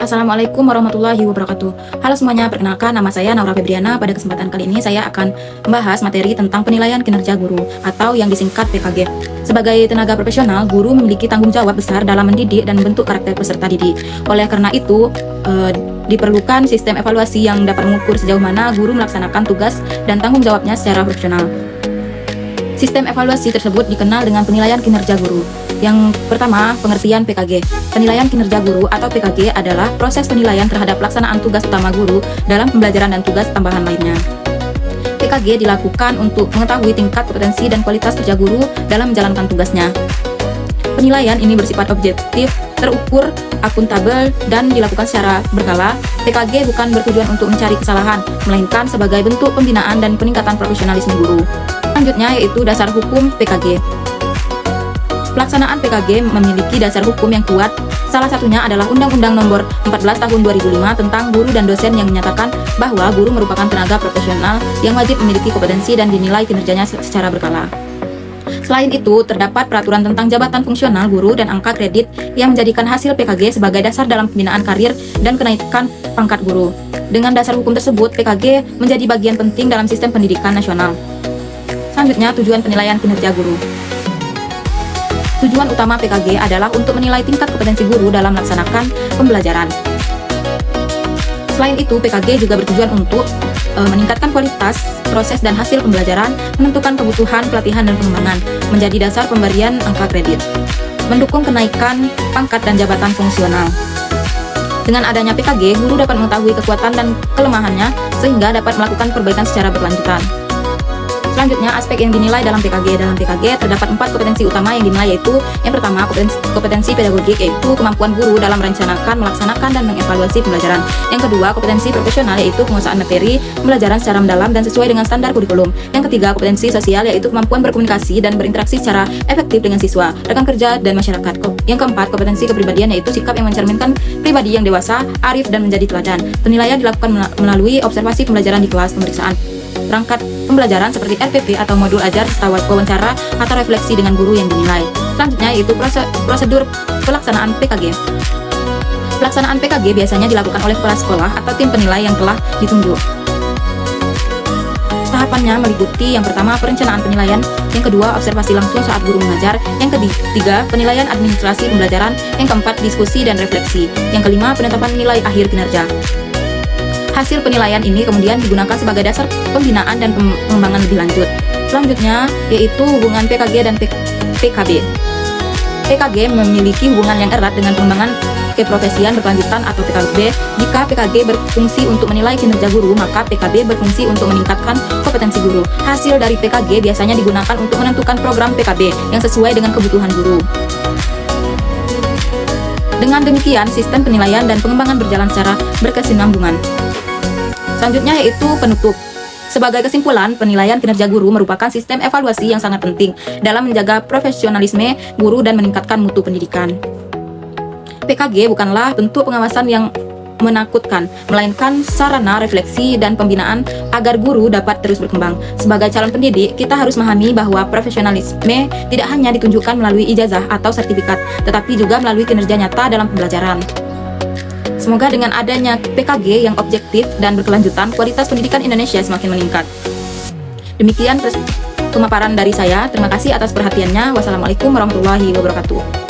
Assalamualaikum warahmatullahi wabarakatuh. Halo semuanya, perkenalkan nama saya Naura Febriana. Pada kesempatan kali ini saya akan membahas materi tentang penilaian kinerja guru atau yang disingkat PKG. Sebagai tenaga profesional, guru memiliki tanggung jawab besar dalam mendidik dan membentuk karakter peserta didik. Oleh karena itu, diperlukan sistem evaluasi yang dapat mengukur sejauh mana guru melaksanakan tugas dan tanggung jawabnya secara profesional. Sistem evaluasi tersebut dikenal dengan penilaian kinerja guru. Yang pertama, pengertian PKG. Penilaian kinerja guru atau PKG adalah proses penilaian terhadap pelaksanaan tugas utama guru dalam pembelajaran dan tugas tambahan lainnya. PKG dilakukan untuk mengetahui tingkat kompetensi dan kualitas kerja guru dalam menjalankan tugasnya. Penilaian ini bersifat objektif, terukur, akuntabel, dan dilakukan secara berkala. PKG bukan bertujuan untuk mencari kesalahan, melainkan sebagai bentuk pembinaan dan peningkatan profesionalisme guru. Selanjutnya yaitu dasar hukum PKG. Pelaksanaan PKG memiliki dasar hukum yang kuat. Salah satunya adalah Undang-Undang Nomor 14 Tahun 2005 tentang guru dan dosen yang menyatakan bahwa guru merupakan tenaga profesional yang wajib memiliki kompetensi dan dinilai kinerjanya secara berkala. Selain itu, terdapat peraturan tentang jabatan fungsional guru dan angka kredit yang menjadikan hasil PKG sebagai dasar dalam pembinaan karir dan kenaikan pangkat guru. Dengan dasar hukum tersebut, PKG menjadi bagian penting dalam sistem pendidikan nasional. Selanjutnya, tujuan penilaian kinerja guru. Tujuan utama PKG adalah untuk menilai tingkat kompetensi guru dalam melaksanakan pembelajaran. Selain itu, PKG juga bertujuan untuk meningkatkan kualitas, proses dan hasil pembelajaran, menentukan kebutuhan, pelatihan, dan pengembangan, menjadi dasar pemberian angka kredit, mendukung kenaikan pangkat dan jabatan fungsional. Dengan adanya PKG, guru dapat mengetahui kekuatan dan kelemahannya sehingga dapat melakukan perbaikan secara berkelanjutan. Selanjutnya, aspek yang dinilai dalam PKG. Dalam PKG terdapat 4 kompetensi utama yang dinilai, yaitu yang pertama, kompetensi pedagogik, yaitu kemampuan guru dalam merencanakan, melaksanakan, dan mengevaluasi pembelajaran. Yang kedua, kompetensi profesional, yaitu penguasaan materi pembelajaran secara mendalam dan sesuai dengan standar kurikulum. Yang ketiga, kompetensi sosial, yaitu kemampuan berkomunikasi dan berinteraksi secara efektif dengan siswa, rekan kerja, dan masyarakat. Yang keempat, kompetensi kepribadian, yaitu sikap yang mencerminkan pribadi yang dewasa, arif, dan menjadi teladan. Penilaian dilakukan melalui observasi pembelajaran di kelas, pemeriksaan perangkat pembelajaran seperti RPP atau modul ajar, serta wawancara atau refleksi dengan guru yang dinilai. Selanjutnya yaitu prosedur pelaksanaan PKG. Pelaksanaan PKG biasanya dilakukan oleh kepala sekolah atau tim penilai yang telah ditunjuk. Tahapannya meliputi yang pertama, perencanaan penilaian, yang kedua, observasi langsung saat guru mengajar, yang ketiga, penilaian administrasi pembelajaran, yang keempat, diskusi dan refleksi, yang kelima, penetapan nilai akhir kinerja. Hasil penilaian ini kemudian digunakan sebagai dasar pembinaan dan pengembangan lebih lanjut. Selanjutnya yaitu hubungan PKG dan PKB. PKG memiliki hubungan yang erat dengan pengembangan keprofesian berkelanjutan atau PKB. Jika PKG berfungsi untuk menilai kinerja guru, maka PKB berfungsi untuk meningkatkan kompetensi guru. Hasil dari PKG biasanya digunakan untuk menentukan program PKB yang sesuai dengan kebutuhan guru. Dengan demikian, sistem penilaian dan pengembangan berjalan secara berkesinambungan. Selanjutnya yaitu penutup. Sebagai kesimpulan, penilaian kinerja guru merupakan sistem evaluasi yang sangat penting dalam menjaga profesionalisme guru dan meningkatkan mutu pendidikan. PKG bukanlah bentuk pengawasan yang menakutkan, melainkan sarana refleksi dan pembinaan agar guru dapat terus berkembang. Sebagai calon pendidik, kita harus memahami bahwa profesionalisme tidak hanya ditunjukkan melalui ijazah atau sertifikat, tetapi juga melalui kinerja nyata dalam pembelajaran. Semoga dengan adanya PKG yang objektif dan berkelanjutan, kualitas pendidikan Indonesia semakin meningkat. Demikian pemaparan dari saya. Terima kasih atas perhatiannya. Wassalamualaikum warahmatullahi wabarakatuh.